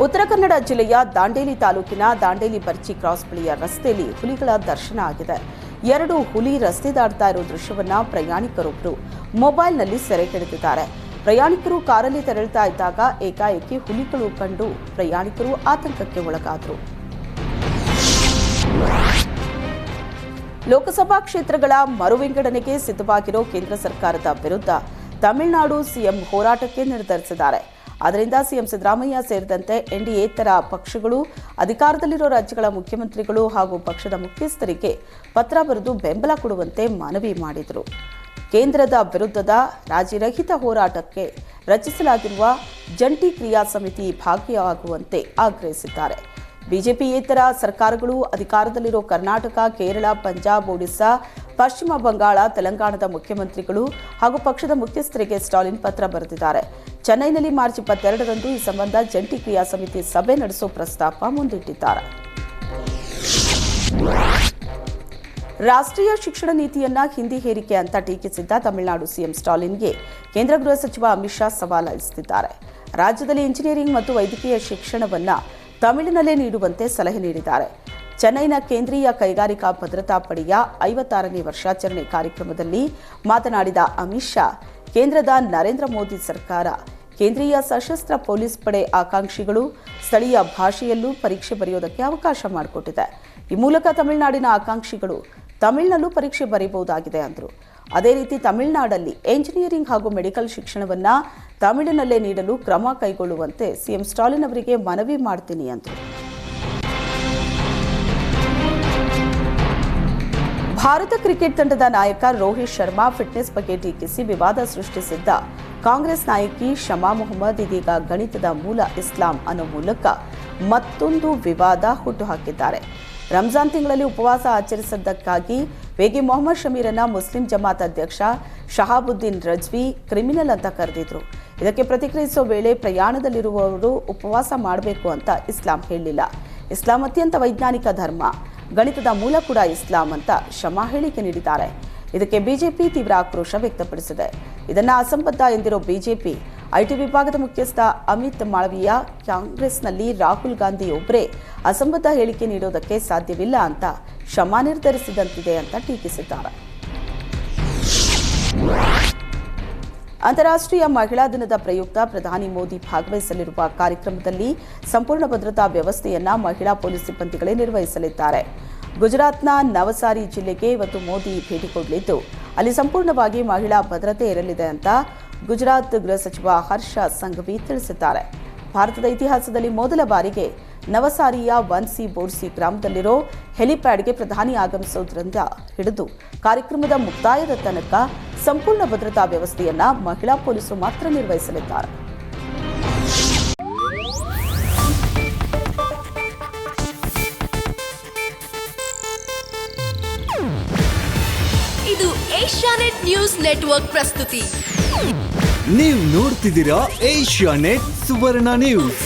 ಉತ್ತರ ಕನ್ನಡ ಜಿಲ್ಲೆಯ ದಾಂಡೇಲಿ ತಾಲೂಕಿನ ದಾಂಡೇಲಿ ಬರ್ಚಿ ಕ್ರಾಸ್ ಬಳಿಯ ರಸ್ತೆಯಲ್ಲಿ ಹುಲಿಗಳ ದರ್ಶನ ಆಗಿದೆ. 2 ಹುಲಿ ರಸ್ತೆ ದಾಟ್ತಾ ಇರೋ ದೃಶ್ಯವನ್ನ ಪ್ರಯಾಣಿಕರೊಬ್ಬರು ಮೊಬೈಲ್ನಲ್ಲಿ ಸೆರೆ ಹಿಡಿದಿದ್ದಾರೆ. ಪ್ರಯಾಣಿಕರು ಕಾರಲ್ಲಿ ತೆರಳುತ್ತಾ ಇದ್ದಾಗ ಏಕಾಏಕಿ ಹುಲಿಗಳು ಕಂಡು ಪ್ರಯಾಣಿಕರು ಆತಂಕಕ್ಕೆ ಒಳಗಾದರು. ಲೋಕಸಭಾ ಕ್ಷೇತ್ರಗಳ ಮರುವಿಂಗಡಣೆಗೆ ಸಿದ್ಧವಾಗಿರೋ ಕೇಂದ್ರ ಸರ್ಕಾರದ ವಿರುದ್ಧ ತಮಿಳುನಾಡು ಸಿಎಂ ಹೋರಾಟಕ್ಕೆ ನಿರ್ಧರಿಸಿದ್ದಾರೆ. ಆದ್ದರಿಂದ ಸಿಎಂ ಸಿದ್ದರಾಮಯ್ಯ ಸೇರಿದಂತೆ ಎನ್ಡಿಎತರ ಪಕ್ಷಗಳು ಅಧಿಕಾರದಲ್ಲಿರೋ ರಾಜ್ಯಗಳ ಮುಖ್ಯಮಂತ್ರಿಗಳು ಹಾಗೂ ಪಕ್ಷದ ಮುಖ್ಯಸ್ಥರಿಗೆ ಪತ್ರ ಬರೆದು ಬೆಂಬಲ ಕೊಡುವಂತೆ ಮನವಿ ಮಾಡಿದರು. ಕೇಂದ್ರದ ವಿರುದ್ಧದ ರಾಜಿರಹಿತ ಹೋರಾಟಕ್ಕೆ ರಚಿಸಲಾಗಿರುವ ಜಂಟಿ ಕ್ರಿಯಾ ಸಮಿತಿ ಭಾಗಿಯಾಗುವಂತೆ ಆಗ್ರಹಿಸಿದ್ದಾರೆ. ಬಿಜೆಪಿಯೇತರ ಸರ್ಕಾರಗಳು ಅಧಿಕಾರದಲ್ಲಿರೋ ಕರ್ನಾಟಕ, ಕೇರಳ, ಪಂಜಾಬ್, ಒಡಿಶಾ, ಪಶ್ಚಿಮ ಬಂಗಾಳ, ತೆಲಂಗಾಣದ ಮುಖ್ಯಮಂತ್ರಿಗಳು ಹಾಗೂ ಪಕ್ಷದ ಮುಖ್ಯಸ್ಥರಿಗೆ ಸ್ಟಾಲಿನ್ ಪತ್ರ ಬರೆದಿದ್ದಾರೆ. ಚೆನ್ನೈನಲ್ಲಿ ಮಾರ್ಚ್ 22ರಂದು ಈ ಸಂಬಂಧ ಜಂಟಿ ಕ್ರಿಯಾ ಸಮಿತಿ ಸಭೆ ನಡೆಸುವ ಪ್ರಸ್ತಾಪ ಮುಂದಿಟ್ಟಿದ್ದಾರೆ. ರಾಷ್ಟ್ರೀಯ ಶಿಕ್ಷಣ ನೀತಿಯನ್ನ ಹಿಂದಿ ಹೇರಿಕೆ ಅಂತ ಟೀಕಿಸಿದ್ದ ತಮಿಳುನಾಡು ಸಿಎಂ ಸ್ಟಾಲಿನ್ಗೆ ಕೇಂದ್ರ ಗೃಹ ಸಚಿವ ಅಮಿತ್ ಶಾ ಸವಾಲೆಸೆದಿದ್ದಾರೆ. ರಾಜ್ಯದಲ್ಲಿ ಇಂಜಿನಿಯರಿಂಗ್ ಮತ್ತು ವೈದ್ಯಕೀಯ ಶಿಕ್ಷಣವನ್ನ ತಮಿಳಿನಲ್ಲೇ ನೀಡುವಂತೆ ಸಲಹೆ ನೀಡಿದ್ದಾರೆ. ಚೆನ್ನೈನ ಕೇಂದ್ರೀಯ ಕೈಗಾರಿಕಾ ಭದ್ರತಾ ಪಡೆಯ 56ನೇ ವರ್ಷಾಚರಣೆ ಕಾರ್ಯಕ್ರಮದಲ್ಲಿ ಮಾತನಾಡಿದ ಅಮಿತ್ ಶಾ, ಕೇಂದ್ರದ ನರೇಂದ್ರ ಮೋದಿ ಸರ್ಕಾರ ಕೇಂದ್ರೀಯ ಸಶಸ್ತ್ರ ಪೊಲೀಸ್ ಪಡೆ ಆಕಾಂಕ್ಷಿಗಳು ಸ್ಥಳೀಯ ಭಾಷೆಯಲ್ಲೂ ಪರೀಕ್ಷೆ ಬರೆಯೋದಕ್ಕೆ ಅವಕಾಶ ಮಾಡಿಕೊಟ್ಟಿದೆ. ಈ ಮೂಲಕ ತಮಿಳುನಾಡಿನ ಆಕಾಂಕ್ಷಿಗಳು ತಮಿಳಿನಲ್ಲೂ ಪರೀಕ್ಷೆ ಬರೆಯಬಹುದಾಗಿದೆ ಅಂದರು. ಅದೇ ರೀತಿ ತಮಿಳುನಾಡಲ್ಲಿ ಎಂಜಿನಿಯರಿಂಗ್ ಹಾಗೂ ಮೆಡಿಕಲ್ ಶಿಕ್ಷಣವನ್ನ ತಮಿಳಿನಲ್ಲೇ ನೀಡಲು ಕ್ರಮ ಕೈಗೊಳ್ಳುವಂತೆ ಸಿಎಂ ಸ್ಟಾಲಿನ್ ಅವರಿಗೆ ಮನವಿ ಮಾಡ್ತೀನಿ ಅಂದರು. ಭಾರತ ಕ್ರಿಕೆಟ್ ತಂಡದ ನಾಯಕ ರೋಹಿತ್ ಶರ್ಮಾ ಫಿಟ್ನೆಸ್ ಬಗ್ಗೆ ಟೀಕಿಸಿ ವಿವಾದ ಸೃಷ್ಟಿಸಿದ್ದ ಕಾಂಗ್ರೆಸ್ ನಾಯಕಿ ಶಮಾ ಮೊಹಮ್ಮದ್ ಇದೀಗ ಗಣಿತದ ಮೂಲ ಇಸ್ಲಾಂ ಅನ್ನೋ ಮೂಲಕ ಮತ್ತೊಂದು ವಿವಾದ ಹುಟ್ಟುಹಾಕಿದ್ದಾರೆ. ರಂಜಾನ್ ತಿಂಗಳಲ್ಲಿ ಉಪವಾಸ ಆಚರಿಸಿದ್ದಕ್ಕಾಗಿ ವೇಗಿ ಮೊಹಮ್ಮದ್ ಶಮೀರನ್ನ ಮುಸ್ಲಿಂ ಜಮಾತ್ ಅಧ್ಯಕ್ಷ ಶಹಾಬುದ್ದೀನ್ ರಜ್ವಿ ಕ್ರಿಮಿನಲ್ ಅಂತ ಕರೆದಿದ್ರು. ಇದಕ್ಕೆ ಪ್ರತಿಕ್ರಿಯಿಸುವ ವೇಳೆ ಪ್ರಯಾಣದಲ್ಲಿರುವವರು ಉಪವಾಸ ಮಾಡಬೇಕು ಅಂತ ಇಸ್ಲಾಂ ಹೇಳಿಲ್ಲ. ಇಸ್ಲಾಂ ಅತ್ಯಂತ ವೈಜ್ಞಾನಿಕ ಧರ್ಮ, ಗಣಿತದ ಮೂಲ ಕೂಡ ಇಸ್ಲಾಂ ಅಂತ ಶಮಾ ಹೇಳಿಕೆ ನೀಡಿದ್ದಾರೆ. ಇದಕ್ಕೆ ಬಿಜೆಪಿ ತೀವ್ರ ಆಕ್ರೋಶ ವ್ಯಕ್ತಪಡಿಸಿದೆ. ಇದನ್ನ ಅಸಂಬದ್ಧ ಎಂದಿರೋ ಬಿಜೆಪಿ ಐಟಿ ವಿಭಾಗದ ಮುಖ್ಯಸ್ಥ ಅಮಿತ್ ಮಾಳವಿಯಾ ಕಾಂಗ್ರೆಸ್ನಲ್ಲಿ ರಾಹುಲ್ ಗಾಂಧಿ ಒಬ್ಬರೇ ಅಸಂಬದ್ಧ ಹೇಳಿಕೆ ನೀಡೋದಕ್ಕೆ ಸಾಧ್ಯವಿಲ್ಲ ಅಂತ ಶಮಾ ನಿರ್ಧರಿಸಿದಂತಿದೆ ಅಂತ ಟೀಕಿಸಿದ್ದಾರೆ. ಅಂತಾರಾಷ್ಟ್ರೀಯ ಮಹಿಳಾ ದಿನದ ಪ್ರಯುಕ್ತ ಪ್ರಧಾನಿ ಮೋದಿ ಭಾಗವಹಿಸಲಿರುವ ಕಾರ್ಯಕ್ರಮದಲ್ಲಿ ಸಂಪೂರ್ಣ ಭದ್ರತಾ ವ್ಯವಸ್ಥೆಯನ್ನ ಮಹಿಳಾ ಪೊಲೀಸ್ ಸಿಬ್ಬಂದಿಗಳೇ ನಿರ್ವಹಿಸಲಿದ್ದಾರೆ. ಗುಜರಾತ್ನ ನವಸಾರಿ ಜಿಲ್ಲೆಗೆ ಇವತ್ತು ಮೋದಿ ಭೇಟಿ ಕೊಡಲಿದ್ದು ಅಲ್ಲಿ ಸಂಪೂರ್ಣವಾಗಿ ಮಹಿಳಾ ಭದ್ರತೆ ಇರಲಿದೆ ಅಂತ ಗುಜರಾತ್ ಗೃಹ ಸಚಿವ ಹರ್ಷ ಸಂಘವಿ ತಿಳಿಸಿದ್ದಾರೆ. ಭಾರತದ ಇತಿಹಾಸದಲ್ಲಿ ಮೊದಲ ಬಾರಿಗೆ ನವಸಾರಿಯ ವನ್ಸಿ ಬೋರ್ಸಿ ಗ್ರಾಮದಲ್ಲಿರೋ ಹೆಲಿಪ್ಯಾಡ್ಗೆ ಪ್ರಧಾನಿ ಆಗಮಿಸೋದ್ರಿಂದ ಹಿಡಿದು ಕಾರ್ಯಕ್ರಮದ ಮುಕ್ತಾಯದ ತನಕ ಸಂಪೂರ್ಣ ಭದ್ರತಾ ವ್ಯವಸ್ಥೆಯನ್ನ ಮಹಿಳಾ ಪೊಲೀಸರು ಮಾತ್ರ ನಿರ್ವಹಿಸಲಿದ್ದಾರೆ. ಇದು ಏಷ್ಯಾನೆಟ್ ನ್ಯೂಸ್ ನೆಟ್ವರ್ಕ್ ಪ್ರಸ್ತುತಿ. ನೀವು ನೋಡ್ತಿದ್ದೀರಾ ಏಷ್ಯಾನೆಟ್ ಸುವರ್ಣ ನ್ಯೂಸ್.